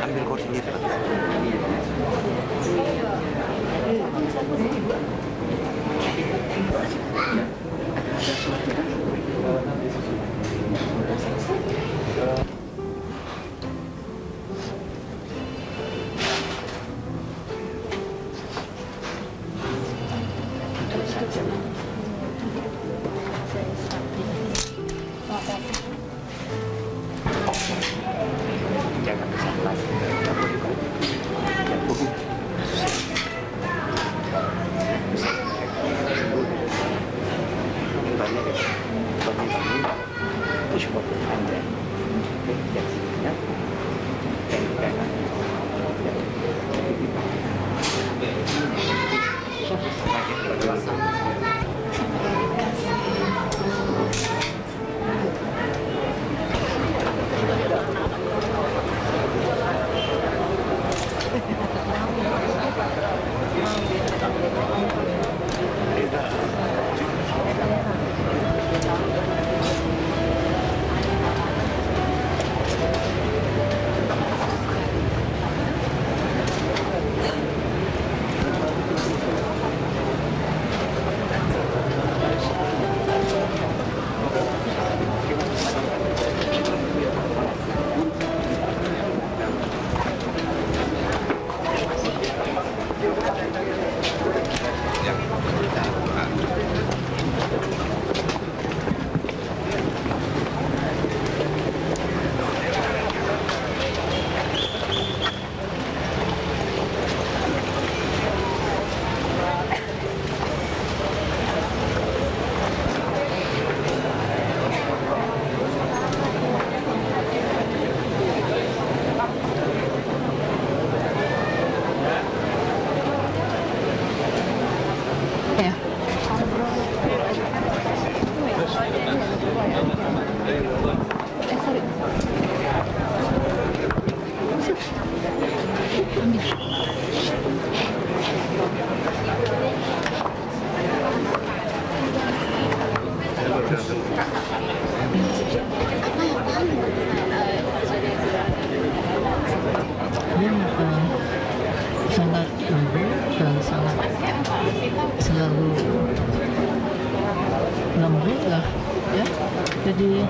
Ambil kursi itu. sangat lembut dan sangat selalu lembut lah ya, jadi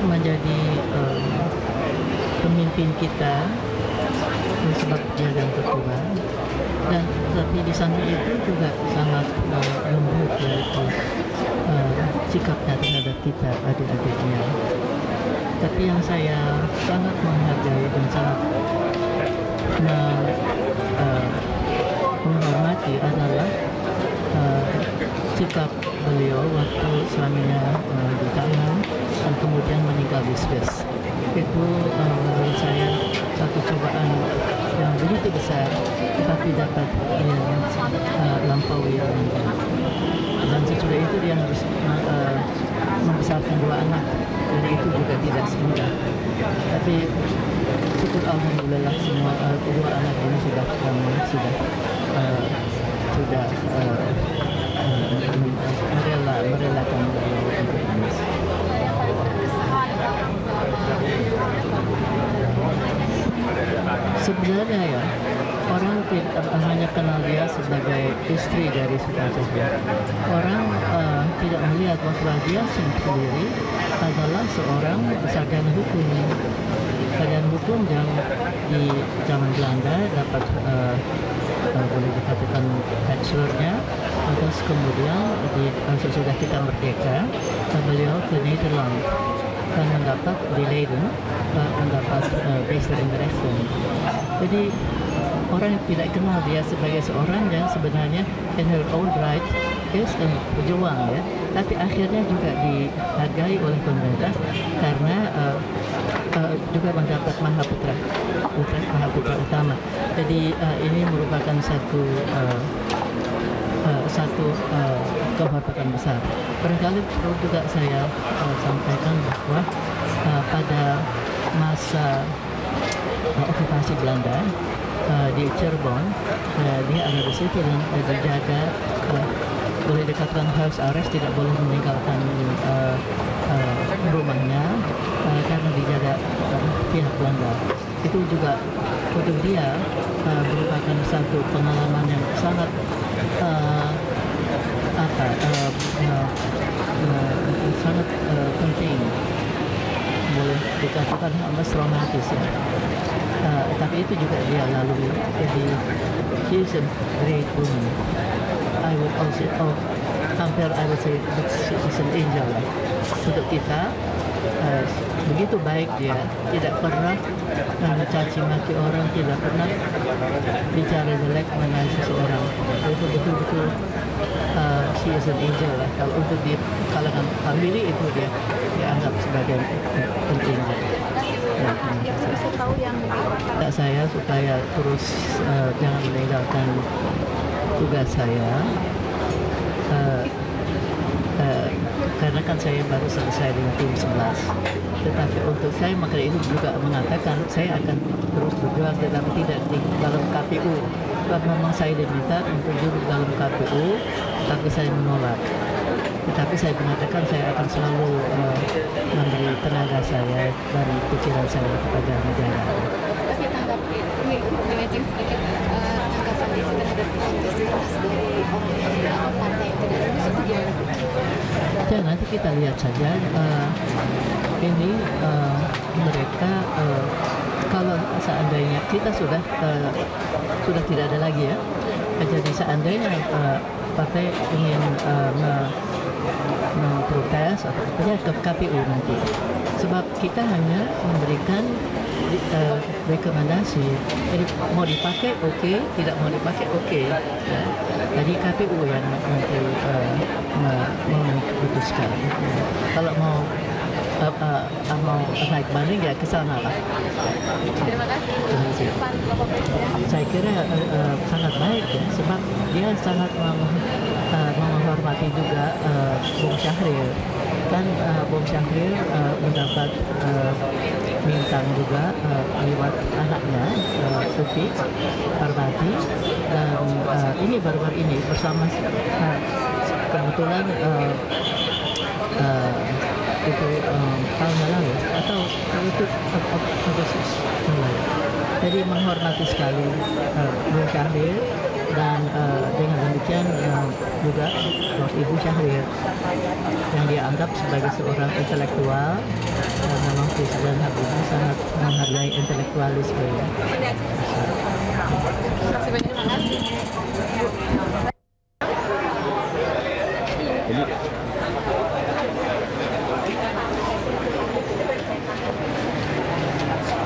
menjadi pemimpin kita sebab dia dan ketua, dan tapi di samping itu juga sangat lembut yaitu sikapnya terhadap kita adik-adiknya. Tapi yang saya sangat menghargai dan sangat menghormati adalah sikap beliau waktu suaminya ditahan dan kemudian meninggal di Swiss. Itu menurut saya satu cobaan yang begitu besar, tetapi dapat dia lampaui dengan baik. Dan sesudah itu dia harus membesarkan 2 anak, dan itu juga tidak semudah. Tapi syukur alhamdulillah semua 2 anak ini sudah merelakan beliau untuk ini. Sebenarnya ya, orang tidak hanya kenal dia sebagai istri dari Sultan Syahrir. Orang tidak melihat bahwa dia sendiri adalah seorang sarjana hukum. Sarjana hukum yang di zaman Belanda dapat boleh dikatakan bachelornya, terus kemudian sesudah kita merdeka, beliau ke Nederland dan mendapat di Leiden mendapat Bachelor in Rechten. Jadi orang tidak kenal dia sebagai seorang yang sebenarnya in her own right is pejuang ya, tapi akhirnya juga dihargai oleh pemerintah karena juga mendapat Mahaputra utama. Jadi ini merupakan satu kehormatan besar. Barangkali perlu juga saya sampaikan bahwa pada masa okupasi Belanda di Cirebon, dia ada di situ dan dijaga, boleh dikatakan house arrest, tidak boleh meninggalkan rumahnya karena dijaga pihak Belanda. Itu juga untuk dia merupakan satu pengalaman yang sangat sangat penting, boleh dikatakan amat traumatis ya. Tapi itu juga dia lalui. Jadi she is a great woman. I would also I would say she is an angel lah. Untuk kita begitu baik dia, tidak pernah mencaci maki orang, tidak pernah bicara jelek mengenai seseorang. Itu betul-betul she is an angel lah. Kalau untuk di kalangan family itu dia dianggap sebagai penting. Saya supaya terus jangan meninggalkan tugas saya, karena kan saya baru selesai dengan tim 11. Tetapi untuk saya, maka itu juga mengatakan saya akan terus berjuang, tetapi tidak di dalam KPU. Sebab memang saya diminta untuk duduk dalam KPU, tapi saya menolak. Tetapi saya mengatakan saya akan selalu memberi tenaga saya dari pikiran saya kepada negara. Tapi tanggapi ini melenceng sedikit, tanggapan itu terhadap protes keras dari orang partai yang tidak lulus itu gimana? Ya, nanti kita lihat saja. Ini mereka kalau seandainya kita sudah tidak ada lagi ya. Jadi seandainya partai ingin memprotes atau ke KPU nanti, sebab kita hanya memberikan rekomendasi. Jadi mau dipakai oke, tidak mau dipakai oke. Ya. Jadi KPU yang nanti memutuskan. Kalau mau naik banding ya ke sana lah. Terima kasih. Saya kira sangat baik ya, sebab dia sangat menghormati juga Bung Syahrir. Kan Bung Syahrir mendapat bintang juga lewat anaknya Tuti Parvati, dan ini baru-baru ini bersama kebetulan itu tahun lalu atau itu Agustus lalu. Jadi menghormati sekali Bung Syahrir, dan dengan demikian juga Ibu Syahrir yang dia anggap sebagai seorang intelektual. Memang Presiden Habibie sangat menghargai intelektualisme. Terima kasih banyak.